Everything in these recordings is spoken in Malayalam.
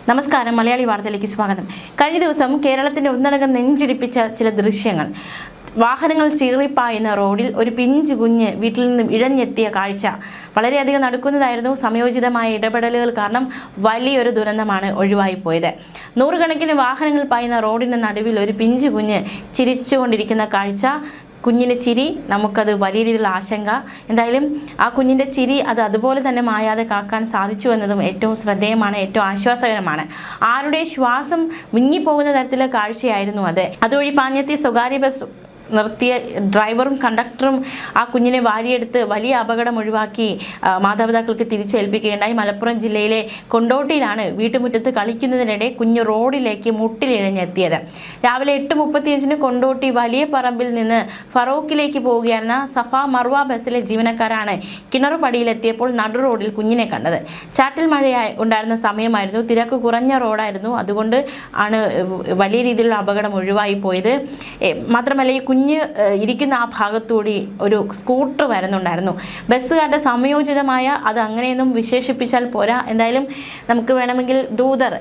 നമസ്കാരം, മലയാളി വാർത്തയിലേക്ക് സ്വാഗതം. കഴിഞ്ഞ ദിവസം കേരളത്തിന്റെ ഒന്നടങ്കം നെഞ്ചിടിപ്പിച്ച ചില ദൃശ്യങ്ങൾ. വാഹനങ്ങൾ ചീറിപ്പായുന്ന റോഡിൽ ഒരു പിഞ്ചു കുഞ്ഞ് വീട്ടിൽ നിന്നും ഇഴഞ്ഞെത്തിയ കാഴ്ച വളരെയധികം നടക്കുന്നതായിരുന്നു. സമയോചിതമായ ഇടപെടലുകൾ കാരണം വലിയൊരു ദുരന്തമാണ് ഒഴിവായിപ്പോയത്. നൂറുകണക്കിന് വാഹനങ്ങൾ പായുന്ന റോഡിന് നടുവിൽ ഒരു പിഞ്ചു കുഞ്ഞ് ചിരിച്ചുകൊണ്ടിരിക്കുന്ന കാഴ്ച, കുഞ്ഞിൻ്റെ ചിരി നമുക്കത് വലിയ രീതിയിലുള്ള ആശങ്ക. എന്തായാലും ആ കുഞ്ഞിൻ്റെ ചിരി അതുപോലെ തന്നെ മായാതെ കാക്കാൻ സാധിച്ചു എന്നതും ഏറ്റവും ശ്രദ്ധേയമാണ്, ഏറ്റവും ആശ്വാസകരമാണ്. ആരുടെ ശ്വാസം വിങ്ങിപ്പോകുന്ന തരത്തിലുള്ള കാഴ്ചയായിരുന്നു അത്. അതുവഴി പാഞ്ഞെത്തിയ സ്വകാര്യ ബസ് നിർത്തിയ ഡ്രൈവറും കണ്ടക്ടറും ആ കുഞ്ഞിനെ വാരിയെടുത്ത് വലിയ അപകടം ഒഴിവാക്കി മാതാപിതാക്കൾക്ക് തിരിച്ചേൽപ്പിക്കുകയുണ്ടായി. മലപ്പുറം ജില്ലയിലെ കൊണ്ടോട്ടിയിലാണ് വീട്ടുമുറ്റത്ത് കളിക്കുന്നതിനിടെ കുഞ്ഞ് റോഡിലേക്ക് മുട്ടിലിഴഞ്ഞെത്തിയത്. രാവിലെ 8:35 കൊണ്ടോട്ടി വലിയ പറമ്പിൽ നിന്ന് ഫറോക്കിലേക്ക് പോവുകയായിരുന്ന സഫ മർവ ബസ്സിലെ ജീവനക്കാരാണ് കിണറുപടിയിലെത്തിയപ്പോൾ നടു റോഡിൽ കുഞ്ഞിനെ കണ്ടത്. ചാറ്റൽ മഴ ഉണ്ടായിരുന്ന സമയമായിരുന്നു, തിരക്ക് കുറഞ്ഞ റോഡായിരുന്നു. അതുകൊണ്ട് ആണ് വലിയ രീതിയിലുള്ള അപകടം ഒഴിവായി പോയത്. മാത്രമല്ല, ഈ കുഞ്ഞ് ഇരിക്കുന്ന ആ ഭാഗത്തൂടി ഒരു സ്കൂട്ടർ വരുന്നുണ്ടായിരുന്നു. ബസ്സുകാരുടെ സമയോചിതമായ, അത് അങ്ങനെയൊന്നും വിശേഷിപ്പിച്ചാൽ പോരാ, എന്തായാലും നമുക്ക് വേണമെങ്കിൽ ദൂതർ,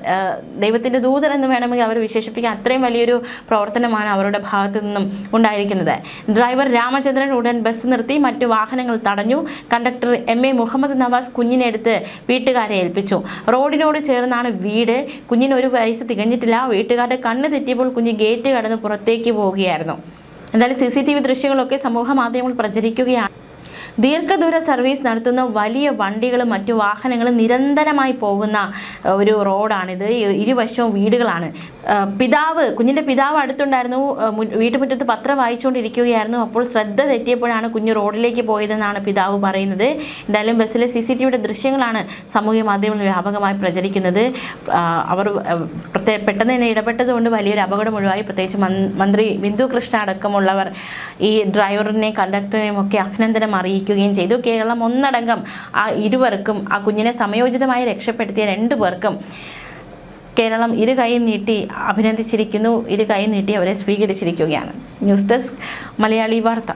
ദൈവത്തിൻ്റെ ദൂതർ എന്ന് വേണമെങ്കിൽ അവർ വിശേഷിപ്പിക്കാൻ. അത്രയും വലിയൊരു പ്രവർത്തനമാണ് അവരുടെ ഭാഗത്തു നിന്നും ഉണ്ടായിരിക്കുന്നത്. ഡ്രൈവർ രാമചന്ദ്രൻ ഉടൻ ബസ് നിർത്തി മറ്റു വാഹനങ്ങൾ തടഞ്ഞു. കണ്ടക്ടർ MA മുഹമ്മദ് നവാസ് കുഞ്ഞിനെ എടുത്ത് വീട്ടുകാരെ ഏൽപ്പിച്ചു. റോഡിനോട് ചേർന്നാണ് വീട്. കുഞ്ഞിന് 1 വയസ്സ് തികഞ്ഞിട്ടില്ല. വീട്ടുകാരുടെ കണ്ണ് തെറ്റിയപ്പോൾ കുഞ്ഞ് ഗേറ്റ് കടന്ന് പുറത്തേക്ക് പോവുകയായിരുന്നു. എന്തായാലും CCTV ദൃശ്യങ്ങളൊക്കെ സമൂഹ മാധ്യമങ്ങളിൽ പ്രചരിക്കുകയാണ്. ദീർഘദൂര സർവീസ് നടത്തുന്ന വലിയ വണ്ടികളും മറ്റു വാഹനങ്ങളും നിരന്തരമായി പോകുന്ന ഒരു റോഡാണിത്. ഇരുവശവും വീടുകളാണ്. കുഞ്ഞിൻ്റെ പിതാവ് അടുത്തുണ്ടായിരുന്നു. വീട്ടുമുറ്റത്ത് പത്രം വായിച്ചുകൊണ്ടിരിക്കുകയായിരുന്നു. അപ്പോൾ ശ്രദ്ധ തെറ്റിയപ്പോഴാണ് കുഞ്ഞ് റോഡിലേക്ക് പോയതെന്നാണ് പിതാവ് പറയുന്നത്. എന്തായാലും ബസ്സിലെ CCTVയുടെ ദൃശ്യങ്ങളാണ് സാമൂഹ്യ മാധ്യമങ്ങളിൽ വ്യാപകമായി പ്രചരിക്കുന്നത്. അവർ പെട്ടെന്ന് തന്നെ ഇടപെട്ടതുകൊണ്ട് വലിയൊരു അപകടം ഒഴിവായി. പ്രത്യേകിച്ച് മന്ത്രി ബിന്ദു കൃഷ്ണ അടക്കമുള്ളവർ ഈ ഡ്രൈവറിനെയും കണ്ടക്ടറിനെയും ഒക്കെ അഭിനന്ദനം അറിയിക്കുകയും ചെയ്തു. കേരളം ഒന്നടങ്കം ആ ഇരുവർക്കും, ആ കുഞ്ഞിനെ സമയോചിതമായി രക്ഷപ്പെടുത്തിയ 2 പേർക്കും കേരളം ഇരു കൈ നീട്ടി അഭിനന്ദിച്ചിരിക്കുന്നു. ഇരു കൈ നീട്ടി അവരെ സ്വീകരിച്ചിരിക്കുകയാണ്. ന്യൂസ് ഡെസ്ക്, മലയാളി വാർത്ത.